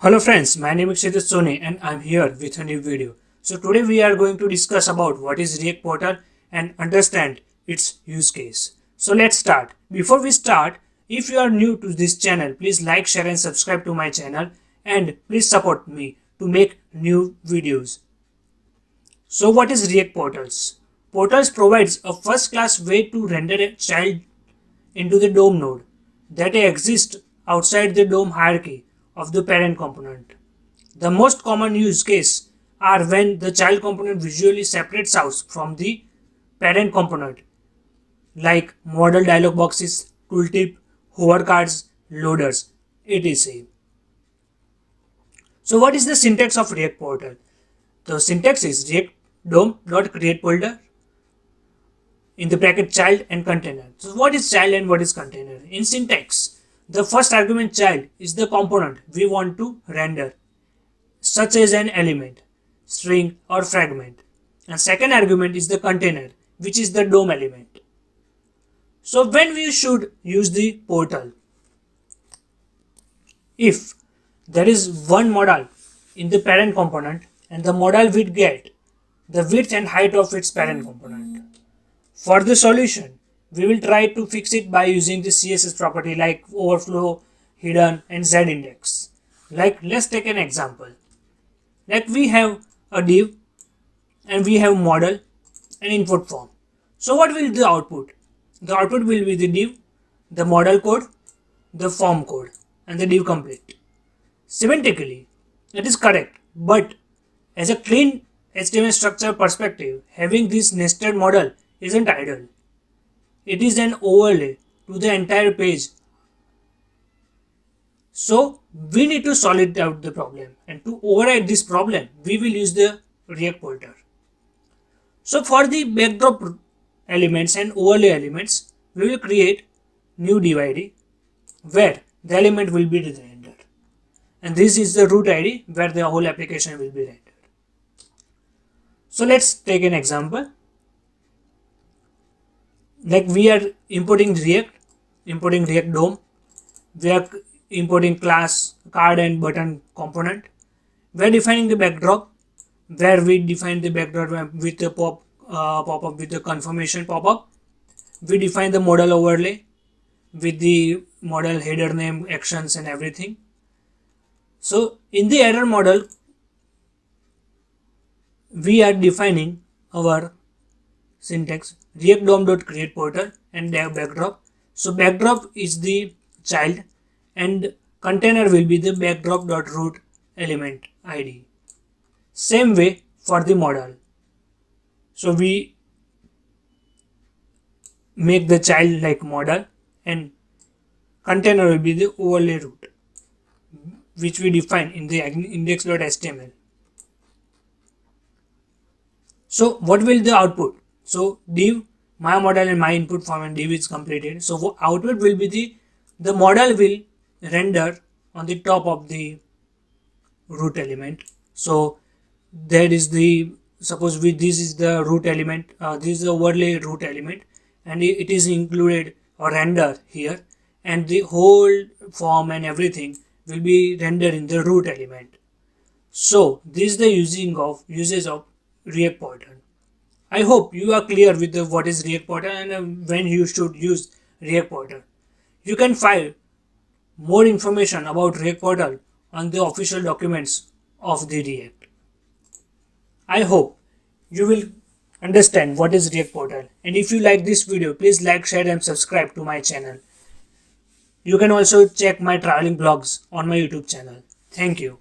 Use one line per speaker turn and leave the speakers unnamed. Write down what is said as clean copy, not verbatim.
Hello friends, my name is Soni and I'm here with a new video. So today we are going to discuss about what is React Portal and understand its use case. So let's start. Before we start, if you are new to this channel, please like, share and subscribe to my channel and please support me to make new videos. So what is React Portals? Portals provides a first class way to render a child into the DOM node that exists outside the DOM hierarchy of the parent component. The most common use case are when the child component visually separates out from the parent component, like model dialog boxes, tooltip, hover cards, loaders, etc. So what is the syntax of React Portal? The syntax is React DOM.create folder in the bracket child and container. So what is child and what is container? In syntax, the first argument child is the component we want to render, such as an element, string or fragment. And second argument is the container, which is the DOM element. So when we should use the portal? If there is one model in the parent component and the model will get the width and height of its parent component. For the solution, we will try to fix it by using the CSS property like overflow, hidden and z-index. Like let's take an example. Like we have a div and we have model and input form. So what will the output? The output will be the div, the model code, the form code and the div complete. Semantically, it is correct, but as a clean HTML structure perspective, having this nested model isn't ideal. It is an overlay to the entire page. So we need to solve out the problem, and to override this problem we will use the React Portal. So for the backdrop elements and overlay elements, we will create new div ID where the element will be rendered, and this is the root ID where the whole application will be rendered. So let's take an example. Like we are importing React DOM, we are importing class, card and button component. We are defining the backdrop, where we define the backdrop with the pop-up with the confirmation pop-up. We define the model overlay with the model header name, actions and everything. So in the error model, we are defining our syntax React DOM.create portal and backdrop. So backdrop is the child and container will be the backdrop.root element ID. Same way for the model. So we make the child like model and container will be the overlay root, which we define in the index.html. So what will the output? So div, my model and my input form and div is completed. So output will be the model will render on the top of the root element. So there is the, suppose this is the root element, this is the overlay root element and it is included or render here, and the whole form and everything will be rendered in the root element. So this is the usage of React Portal. I hope you are clear with what is React Portal and when you should use React Portal. You can find more information about React Portal on the official documents of the React. I hope you will understand what is React Portal, and if you like this video, please like, share and subscribe to my channel. You can also check my traveling blogs on my YouTube channel. Thank you.